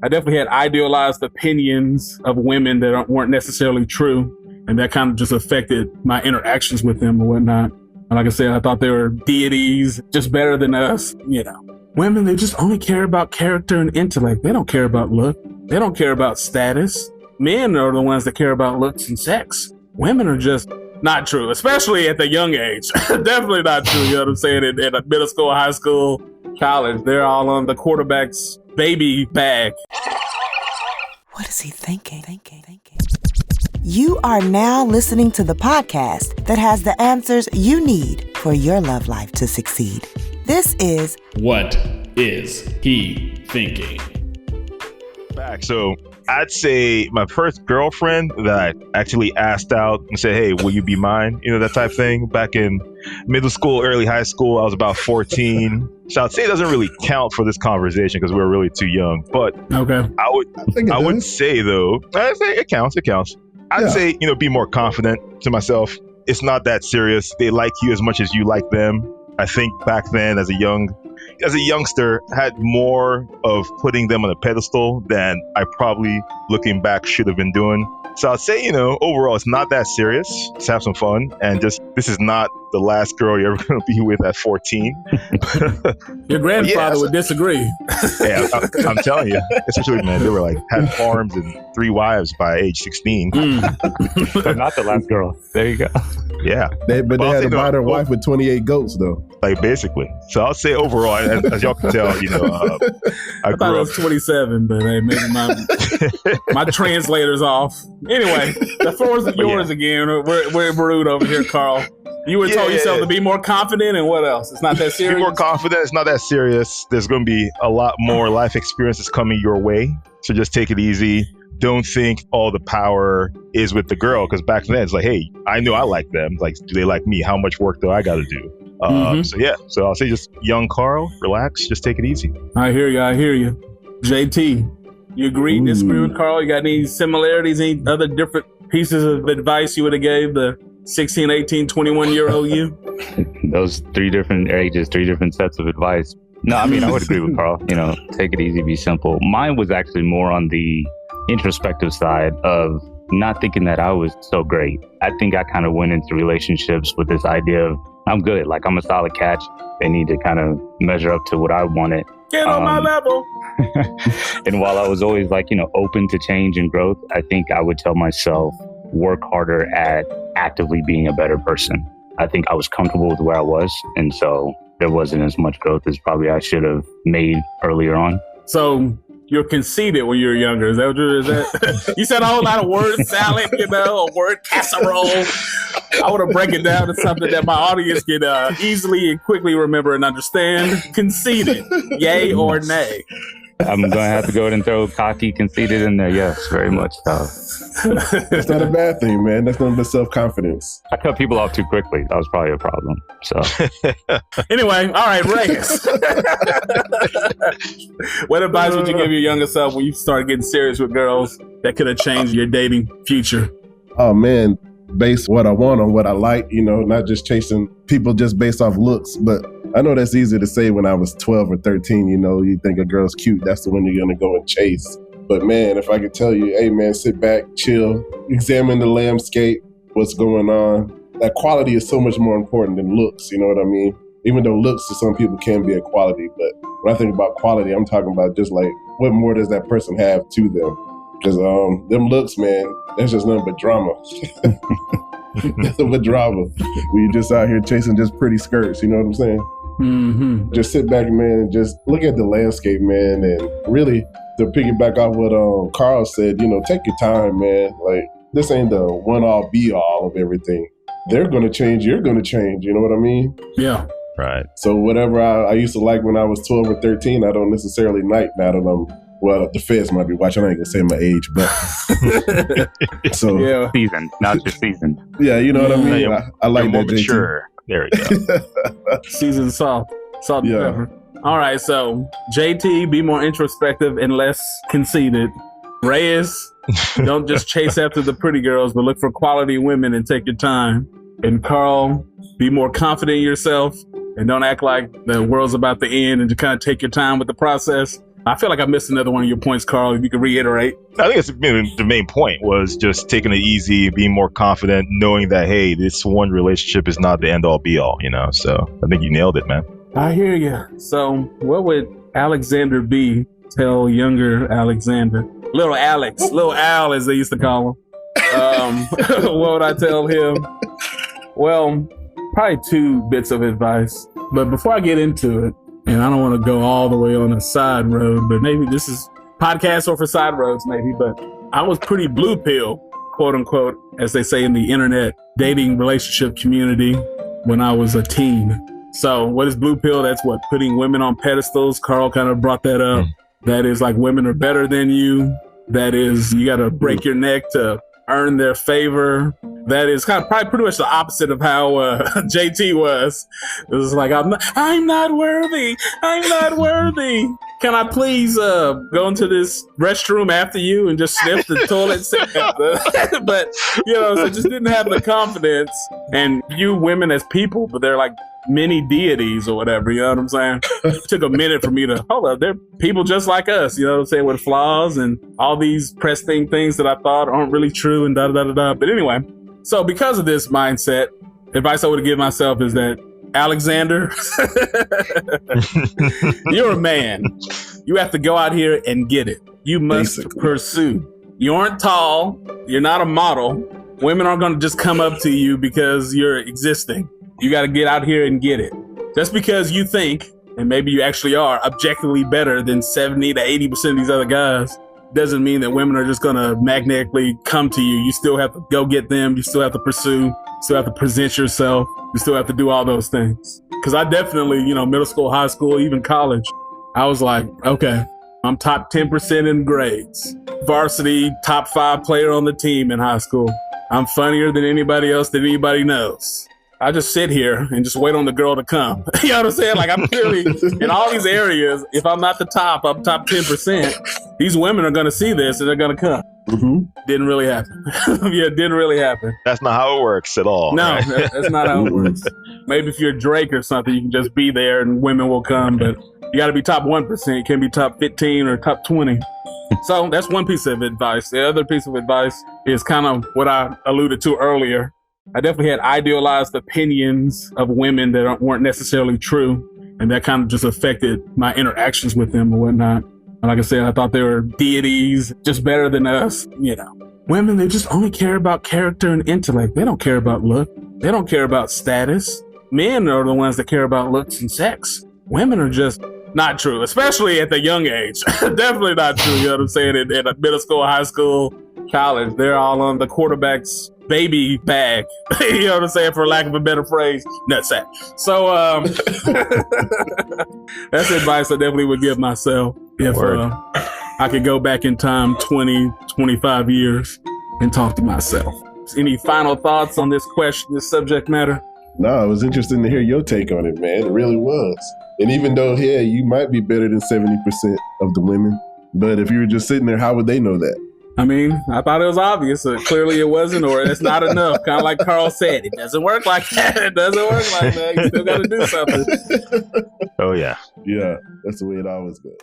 I definitely had idealized opinions of women that weren't necessarily true. And that kind of just affected my interactions with them and whatnot. And like I said, I thought they were deities, just better than us. Women, they just only care about character and intellect. They don't care about look. They don't care about status. Men are the ones that care about looks and sex. Women are just not true, especially at the young age. Definitely not true, you know what I'm saying? In middle school, high school, college, they're all on the quarterback's baby bag. What is he thinking? You are now listening to the podcast that has the answers you need for your love life to succeed. This is What Is He Thinking? Back. So I'd say my first girlfriend that I actually asked out and said, hey, will you be mine? That type of thing. Back in middle school, early high school, I was about 14. So I'd say it doesn't really count for this conversation because we were really too young. But okay, I would say, though, I say it counts. I'd say, be more confident to myself. It's not that serious. They like you as much as you like them. I think back then as a youngster, I had more of putting them on a pedestal than I probably, looking back, should have been doing. So I'd say, overall, it's not that serious. Just have some fun. And this is not the last girl you're ever going to be with at 14. Your grandfather would disagree. Yeah, I'm telling you. Especially, man, they were had farms and 3 wives by age 16. So not the last girl. There you go. Yeah. But they had to buy their wife with 28 goats, though. Basically. So I'll say overall, as y'all can tell, I thought it was 27, but hey, maybe my translator's off. Anyway, the floor is yours again. We're rude over here, Carl. You would told yourself to be more confident, and what else? It's not that serious? Be more confident. It's not that serious. There's going to be a lot more life experiences coming your way. So just take it easy. Don't think all the power is with the girl, because back then it's like, hey, I know I like them. Do they like me? How much work do I got to do? So I'll say just young Carl, relax, just take it easy. I hear you. JT, you agree, disagree with Carl? You got any similarities, any other different pieces of advice you would have gave the 16, 18, 21-year-old you? Those 3 different ages, 3 different sets of advice. No, I mean, I would agree with Carl. Take it easy, be simple. Mine was actually more on the introspective side of not thinking that I was so great. I think I kind of went into relationships with this idea of I'm good. I'm a solid catch. They need to kind of measure up to what I wanted. Get on my level. And while I was always open to change and growth, I think I would tell myself, work harder at actively being a better person. I think I was comfortable with where I was. And so there wasn't as much growth as probably I should have made earlier on. So you're conceited when you were younger. Is that what you're You said a whole lot of word salad, a word casserole. I want to break it down to something that my audience can easily and quickly remember and understand. Conceited, yay or nay? I'm going to have to go ahead and throw cocky, conceited in there. Yes, very much so. That's not a bad thing, man. That's nothing but self-confidence. I cut people off too quickly. That was probably a problem. So anyway, all right, Reyes. What advice would you give your younger self when you started getting serious with girls that could have changed your dating future? Oh, man. Base what I want on what I like, not just chasing people just based off looks. But I know that's easy to say when I was 12 or 13, you think a girl's cute, that's the one you're going to go and chase. But man, if I could tell you, hey man, sit back, chill, examine the landscape, what's going on. That quality is so much more important than looks, you know what I mean? Even though looks to some people can be a quality, but when I think about quality, I'm talking about just what more does that person have to them? Because them looks, man, that's just nothing but drama. Nothing but drama. We just out here chasing just pretty skirts, you know what I'm saying? Mm-hmm. Just sit back, man, and just look at the landscape, man, and really, to piggyback off what Carl said, take your time, man. This ain't the one-all, be-all of everything. They're going to change, you're going to change, you know what I mean? Yeah. Right. So whatever I used to like when I was 12 or 13, I don't necessarily like now that well, the feds might be watching. I ain't gonna say my age, but so yeah, seasoned, not just seasoned. Yeah, you know what I mean. Yeah, I like more that. Mature. There we go. Seasoned salt and pepper. All right, so JT, be more introspective and less conceited. Reyes, don't just chase after the pretty girls, but look for quality women and take your time. And Carl, be more confident in yourself and don't act like the world's about to end and just kind of take your time with the process. I feel like I missed another one of your points, Carl. If you could reiterate. I think the main point was just taking it easy, being more confident, knowing that, hey, this one relationship is not the end all be all, So I think you nailed it, man. I hear you. So what would Alexander B tell younger Alexander? Little Alex, little Al, as they used to call him. What would I tell him? Well, probably 2 bits of advice. But before I get into it, and I don't want to go all the way on a side road, but maybe this is podcast or for side roads, maybe. But I was pretty blue pill, quote unquote, as they say in the internet dating relationship community when I was a teen. So what is blue pill? That's what, putting women on pedestals. Carl kind of brought that up. That is like women are better than you. That is, you got to break your neck to earn their favor. That is kind of probably pretty much the opposite of how JT was. It was like, I'm not worthy. I'm not worthy. Can I please go into this restroom after you and just sniff the toilet seat? But, so just didn't have the confidence and view women as people, but they're like mini deities or whatever, you know what I'm saying? It took a minute for me to, hold up, they're people just like us, you know what I'm saying, with flaws and all these pressing things that I thought aren't really true and da-da-da-da-da. But anyway, so because of this mindset, advice I would give myself is that, Alexander, you're a man. You have to go out here and get it. You must pursue. You aren't tall. You're not a model. Women aren't going to just come up to you because you're existing. You got to get out here and get it. Just because you think, and maybe you actually are, objectively better than 70 to 80% of these other guys, doesn't mean that women are just going to magnetically come to you. You still have to go get them. You still have to pursue. You still have to present yourself. You still have to do all those things. Because I definitely, middle school, high school, even college, I was like, okay, I'm top 10% in grades. Varsity, top 5 player on the team in high school. I'm funnier than anybody else that anybody knows. I just sit here and just wait on the girl to come. You know what I'm saying? Like, I'm clearly in all these areas. If I'm not the top, I'm top 10%. These women are going to see this and they're going to come. Mm-hmm. Didn't really happen. Yeah, it didn't really happen. That's not how it works at all. No, right? That's not how it works. Maybe if you're Drake or something, you can just be there and women will come. But you got to be top 1%. You can't be top 15 or top 20. So that's one piece of advice. The other piece of advice is kind of what I alluded to earlier. I definitely had idealized opinions of women that weren't necessarily true. And that kind of just affected my interactions with them or whatnot. And like I said, I thought they were deities, just better than us. Women, they just only care about character and intellect. They don't care about look. They don't care about status. Men are the ones that care about looks and sex. Women are just not true, especially at the young age. Definitely not true. You know what I'm saying? In middle school, high school, college, they're all on the quarterback's baby bag. You know what I'm saying? For lack of a better phrase, nutsack. So that's advice I definitely would give myself if I could go back in time 20, 25 years and talk to myself. Any final thoughts on this question, this subject matter? No, it was interesting to hear your take on it, man. It really was. And even though, yeah, you might be better than 70% of the women, but if you were just sitting there, how would they know that? I mean, I thought it was obvious. Clearly it wasn't, or it's not enough. Kind of like Carl said, it doesn't work like that. It doesn't work like that. You still got to do something. Oh, yeah. Yeah, that's the way it always goes.